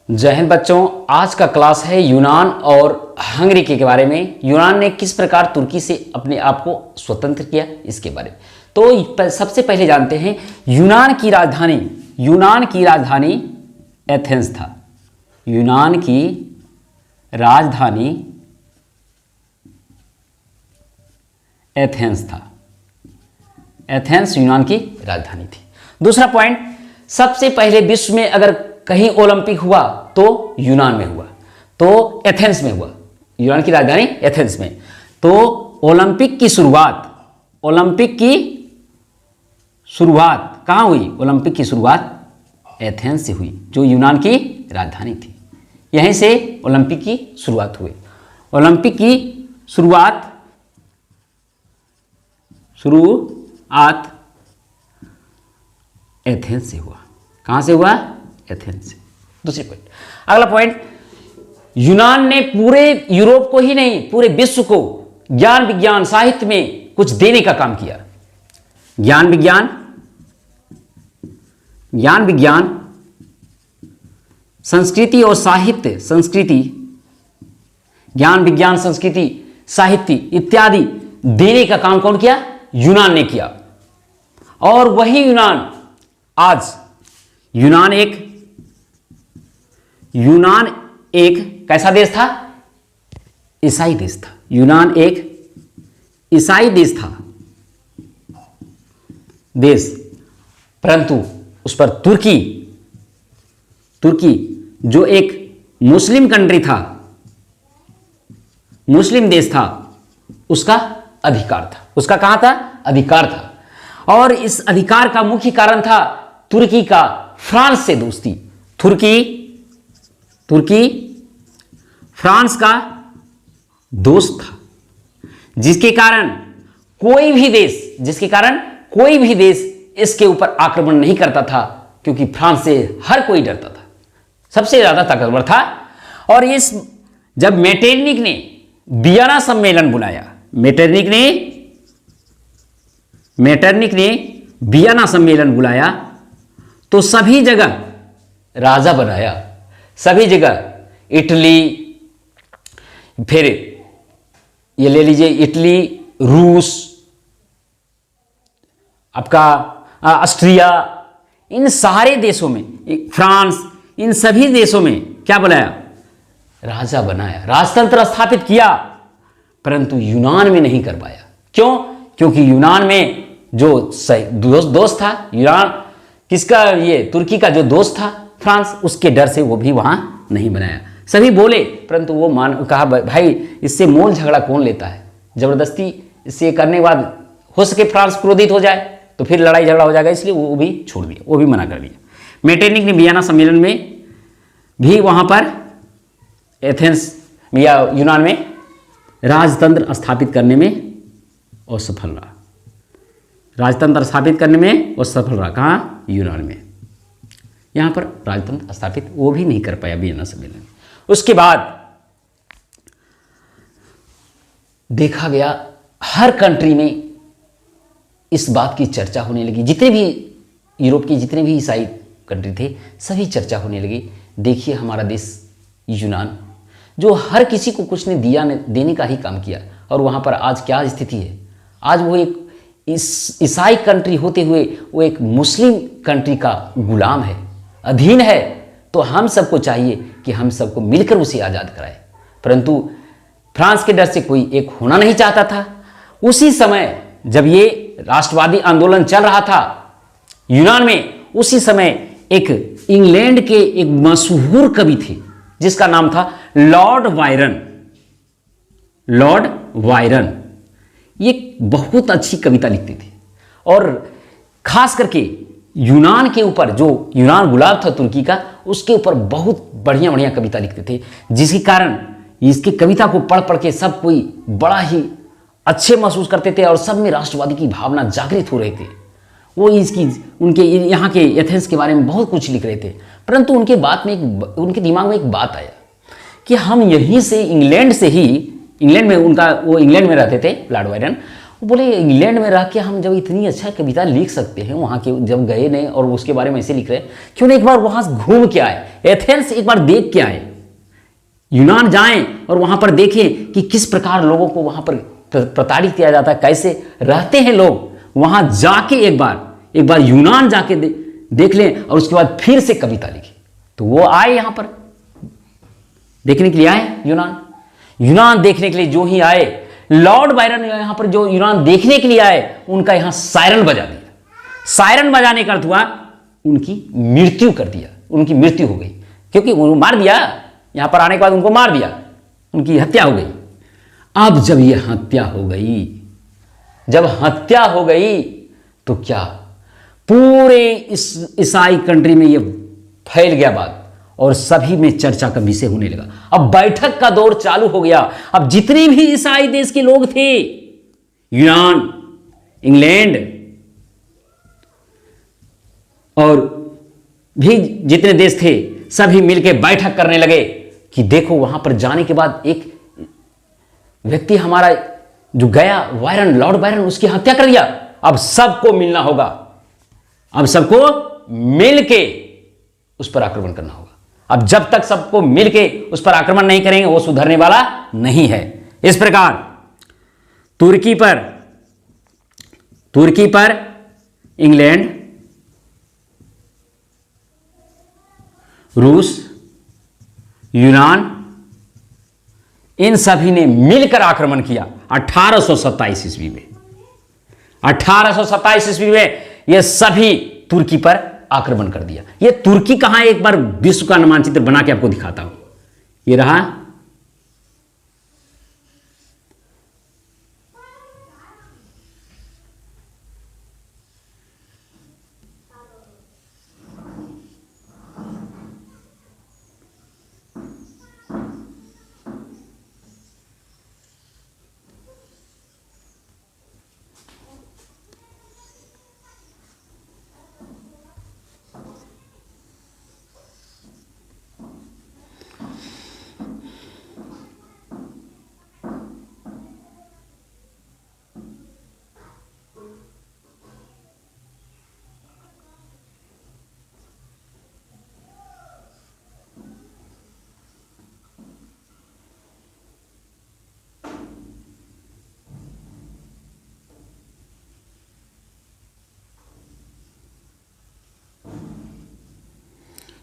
जय हिंद बच्चों, आज का क्लास है यूनान और हंगरी के बारे में। यूनान ने किस प्रकार तुर्की से अपने आप को स्वतंत्र किया इसके बारे में। तो सबसे पहले जानते हैं यूनान की राजधानी एथेंस था। यूनान की राजधानी एथेंस था। एथेंस यूनान की राजधानी थी। दूसरा पॉइंट, सबसे पहले विश्व में अगर कहीं ओलंपिक हुआ तो यूनान में हुआ, तो एथेंस में हुआ। यूनान की राजधानी एथेंस में। तो ओलंपिक की शुरुआत कहां हुई? ओलंपिक की शुरुआत एथेंस से हुई, जो यूनान की राजधानी थी। यहीं से ओलंपिक की शुरुआत हुई। ओलंपिक की शुरुआत एथेंस से हुआ। कहां से हुआ? एथेंस से। दूसरी पॉइंट, अगला पॉइंट, यूनान ने पूरे यूरोप को ही नहीं, पूरे विश्व को ज्ञान विज्ञान साहित्य में कुछ देने का काम किया। ज्ञान विज्ञान संस्कृति और साहित्य, ज्ञान विज्ञान संस्कृति साहित्य इत्यादि देने का काम कौन किया? यूनान ने किया। और वही यूनान आज यूनान एक कैसा देश था? ईसाई देश था। यूनान एक ईसाई देश था, परंतु उस पर तुर्की जो एक मुस्लिम कंट्री था, मुस्लिम देश था, उसका अधिकार था। उसका कहां था? अधिकार था। और इस अधिकार का मुख्य कारण था तुर्की का फ्रांस से दोस्ती। तुर्की फ्रांस का दोस्त था, जिसके कारण कोई भी देश इसके ऊपर आक्रमण नहीं करता था, क्योंकि फ्रांस से हर कोई डरता था, सबसे ज्यादा ताकतवर था। और जब मेटरनिख ने वियना सम्मेलन बुलाया, मेटरनिख ने वियना सम्मेलन बुलाया, तो सभी जगह राजा बनाया। सभी जगह इटली, फिर ये ले लीजिए इटली, रूस, आपका ऑस्ट्रिया, इन सारे देशों में, फ्रांस, इन सभी देशों में क्या बनाया? राजा बनाया, राजतंत्र स्थापित किया। परंतु यूनान में नहीं कर पाया। क्यों? क्योंकि यूनान में जो दोस्त था, यूनान किसका? ये तुर्की का जो दोस्त था फ्रांस, उसके डर से वो भी वहां नहीं बनाया। सभी बोले, परंतु वो कहा भाई इससे मोल झगड़ा कौन लेता है? जबरदस्ती इससे करने के बाद हो सके फ्रांस क्रोधित हो जाए तो फिर लड़ाई झगड़ा हो जाएगा, इसलिए वो भी छोड़ दिया, वो भी मना कर दिया। मेटरनिख ने वियना सम्मेलन में भी वहां पर एथेंस या यूनान में राजतंत्र स्थापित करने में असफल रहा। कहां? यूनान में। यहां पर राजतंत्र स्थापित वो भी नहीं कर पाया वियना सम्मेलन। उसके बाद देखा गया हर कंट्री में इस बात की चर्चा होने लगी। जितने भी यूरोप के जितने भी ईसाई कंट्री थे, सभी चर्चा होने लगी। देखिए हमारा देश यूनान, जो हर किसी को कुछ ने देने का ही काम किया, और वहां पर आज क्या स्थिति है? आज वो एक ईसाई कंट्री होते हुए वो एक मुस्लिम कंट्री का गुलाम है, अधीन है। तो हम सबको चाहिए कि हम सबको मिलकर उसे आज़ाद कराए, परंतु फ्रांस के डर से कोई एक होना नहीं चाहता था। उसी समय जब ये राष्ट्रवादी आंदोलन चल रहा था यूनान में, उसी समय एक इंग्लैंड के एक मशहूर कवि थे, जिसका नाम था लॉर्ड वायरन। ये बहुत अच्छी कविता लिखते थे, और खास करके यूनान के ऊपर, जो यूनान गुलाम था तुर्की का, उसके ऊपर बहुत बढ़िया बढ़िया कविता लिखते थे, जिसके कारण इसकी कविता को पढ़ के सब कोई बड़ा ही अच्छे महसूस करते थे, और सब में राष्ट्रवादी की भावना जागृत हो रहे थे। वो उनके यहाँ के एथेंस के बारे में बहुत कुछ लिख रहे थे। परंतु उनके दिमाग में एक बात आया कि हम यहीं से इंग्लैंड में रहते थे लॉर्ड वायरन, वो बोले इंग्लैंड में रह के हम जब इतनी अच्छा कविता लिख सकते हैं, वहाँ के जब गए नहीं और उसके बारे में ऐसे लिख रहे हैं, क्यों ना एक बार वहाँ घूम के आए, एथेंस एक बार देख के आए, यूनान जाएं और वहाँ पर देखें कि किस प्रकार लोगों को वहाँ पर प्रताड़ित किया जाता है, कैसे रहते हैं लोग। वहाँ जाके एक बार यूनान जाके देख लें और उसके बाद फिर से कविता लिखें। तो वो आए यहाँ पर देखने के लिए आए, यूनान देखने के लिए जो ही आए, लॉर्ड बायरन यहां पर जो यूनान देखने के लिए आए, उनका यहां सायरन बजा दिया। सायरन बजाने का अर्थ हुआ उनकी मृत्यु कर दिया, उनकी मृत्यु हो गई, क्योंकि उनको मार दिया, यहां पर आने के बाद उनको मार दिया, उनकी हत्या हो गई। अब जब यह हत्या हो गई, तो क्या पूरे इस ईसाई कंट्री में यह फैल गया बात और सभी में चर्चा का विषय होने लगा। अब बैठक का दौर चालू हो गया। अब जितने भी ईसाई देश के लोग थे, यूनान, इंग्लैंड और भी जितने देश थे, सभी मिलकर बैठक करने लगे कि देखो वहां पर जाने के बाद एक व्यक्ति हमारा जो गया, लॉर्ड बायरन, उसकी हत्या कर दिया। अब सबको मिलना होगा, अब सबको मिलके उस पर आक्रमण करना होगा। अब जब तक सबको मिलके उस पर आक्रमण नहीं करेंगे, वो सुधरने वाला नहीं है। इस प्रकार तुर्की पर इंग्लैंड, रूस, यूनान, इन सभी ने मिलकर आक्रमण किया 1827 ईस्वी में। 1827 ईस्वी में ये सभी तुर्की पर आक्रमण कर दिया। ये तुर्की कहां है, एक बार विश्व का मानचित्र बना के आपको दिखाता हूं। ये रहा,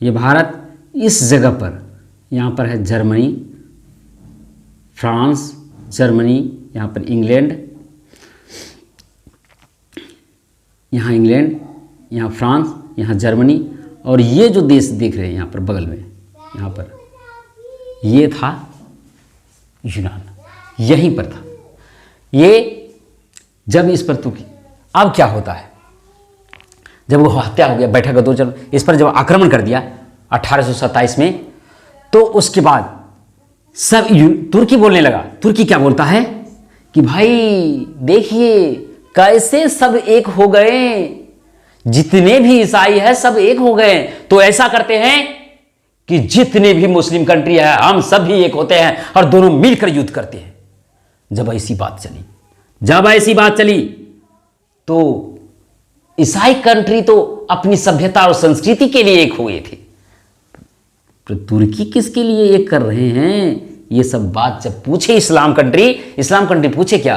ये भारत इस जगह पर, यहाँ पर है जर्मनी, फ्रांस, जर्मनी, यहाँ पर इंग्लैंड, यहाँ इंग्लैंड, यहाँ फ्रांस, यहाँ जर्मनी, और ये जो देश देख रहे हैं यहाँ पर बगल में, यहाँ पर ये था यूनान, यहीं पर था ये। जब इस पर तुर्की, अब क्या होता है, जब वो हत्या हो गया, बैठक का दो चल, इस पर जब आक्रमण कर दिया 1827 में, तो उसके बाद सब तुर्की बोलने लगा। तुर्की क्या बोलता है कि भाई देखिए कैसे सब एक हो गए, जितने भी ईसाई है सब एक हो गए। तो ऐसा करते हैं कि जितने भी मुस्लिम कंट्री है हम सब भी एक होते हैं और दोनों मिलकर युद्ध करते हैं। जब ऐसी बात चली तो ईसाई कंट्री तो अपनी सभ्यता और संस्कृति के लिए एक हुए थे, तो तुर्की किसके लिए एक कर रहे हैं? ये सब बात जब पूछे इस्लाम कंट्री पूछे क्या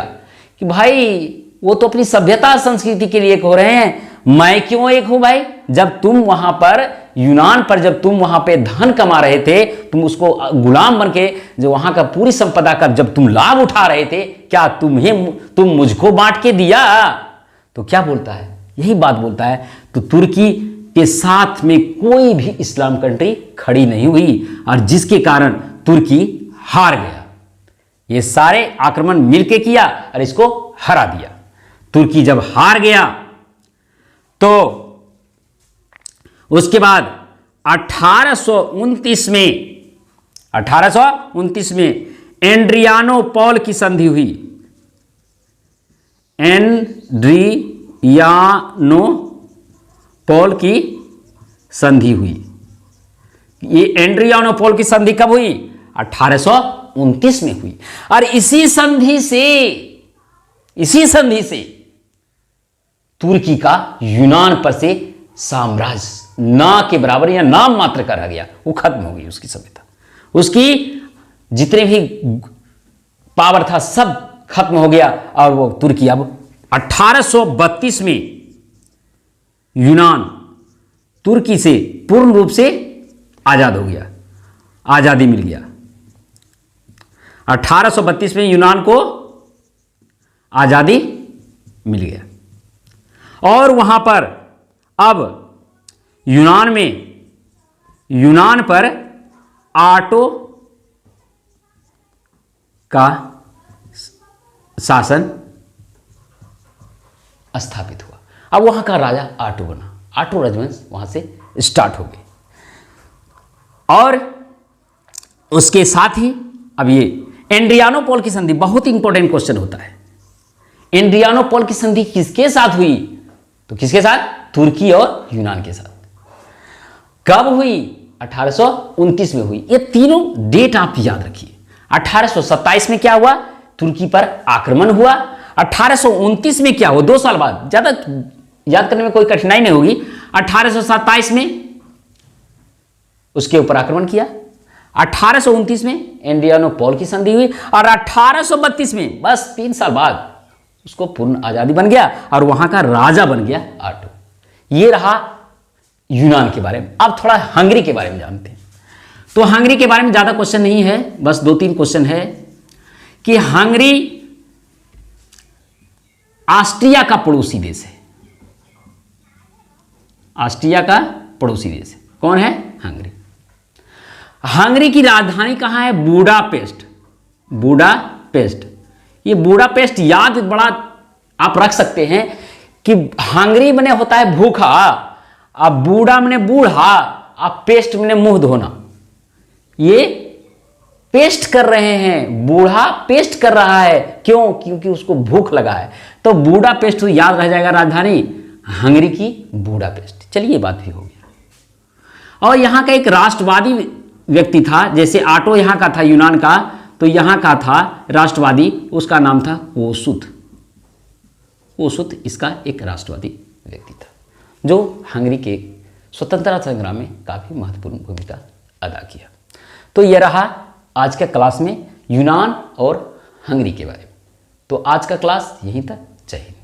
कि भाई वो तो अपनी सभ्यता संस्कृति के लिए एक हो रहे हैं, मैं क्यों एक हूं भाई? जब तुम वहां पर यूनान पर, जब तुम वहां पे धन कमा रहे थे, तुम उसको गुलाम बन के जो वहां का पूरी संपदा का जब तुम लाभ उठा रहे थे, क्या तुम मुझको बांट के दिया? तो क्या बोलता है, यही बात बोलता है। तो तुर्की के साथ में कोई भी इस्लाम कंट्री खड़ी नहीं हुई और जिसके कारण तुर्की हार गया। ये सारे आक्रमण मिलके किया और इसको हरा दिया। तुर्की जब हार गया तो उसके बाद 1829 में एड्रियानोपोल की संधि हुई। एड्रियानोपोल की संधि हुई। ये एड्रियानोपोल की संधि कब हुई? 1829 में हुई। और इसी संधि से इसी संधि से तुर्की का यूनान पर से साम्राज्य ना के बराबर या नाम मात्र का रह गया, वो खत्म हो गई उसकी सभ्यता, उसकी जितने भी पावर था सब खत्म हो गया। और वो तुर्की अब 1832 में यूनान तुर्की से पूर्ण रूप से आजाद हो गया, आजादी मिल गया। 1832 में यूनान को आजादी मिल गया और वहां पर अब यूनान पर आटो का शासन स्थापित हुआ। अब वहां का राजा आटो बना, आटो राजवंश वहां से स्टार्ट हो गए। और उसके साथ ही अब ये एड्रियानोपोल की संधि, बहुत इंपॉर्टेंट क्वेश्चन होता है। एड्रियानोपोल की संधि किसके साथ हुई? तो किसके साथ? तुर्की और यूनान के साथ। कब हुई? 1829 में हुई। ये तीनों डेट आप याद रखिए। 1827 में क्या हुआ? तुर्की पर आक्रमण हुआ। 1829 में क्या हुआ? 2 साल बाद, ज्यादा याद करने में कोई कठिनाई नहीं होगी। 1827 में उसके ऊपर आक्रमण किया, 1829 में एड्रियानोपोल की संधि हुई और 1832 में बस 3 साल बाद उसको पूर्ण आजादी बन गया और वहां का राजा बन गया आटो। ये रहा यूनान के बारे में। अब थोड़ा हंगरी के बारे में जानते हैं। तो हंगरी के बारे में ज्यादा क्वेश्चन नहीं है, बस 2-3 क्वेश्चन है कि हंगरी ऑस्ट्रिया का पड़ोसी देश है। ऑस्ट्रिया का पड़ोसी देश है। कौन है? हंगरी। हंगरी की राजधानी कहां है? बुडापेस्ट। बुडापेस्ट। ये बुडापेस्ट याद बड़ा आप रख सकते हैं कि हंगरी मने होता है भूखा, अब बूढ़ा मने बूढ़ा, अब पेस्ट मने मुंह धोना। ये पेस्ट कर रहे हैं, बूढ़ा पेस्ट कर रहा है। क्यों? क्योंकि उसको भूख लगा है। तो बुडापेस्ट तो याद रह जाएगा राजधानी हंगरी की, बुडापेस्ट। चलिए, ये बात भी हो गया। और यहां का एक राष्ट्रवादी व्यक्ति था, जैसे आटो यहां का था यूनान का, तो यहां का था राष्ट्रवादी, उसका नाम था कोसुत। कोसुत इसका एक राष्ट्रवादी व्यक्ति था जो हंगरी के स्वतंत्रता संग्राम में काफी महत्वपूर्ण भूमिका अदा किया। तो यह रहा आज के क्लास में यूनान और हंगरी के बारे में। तो आज का क्लास यहीं तक। जय हिंद।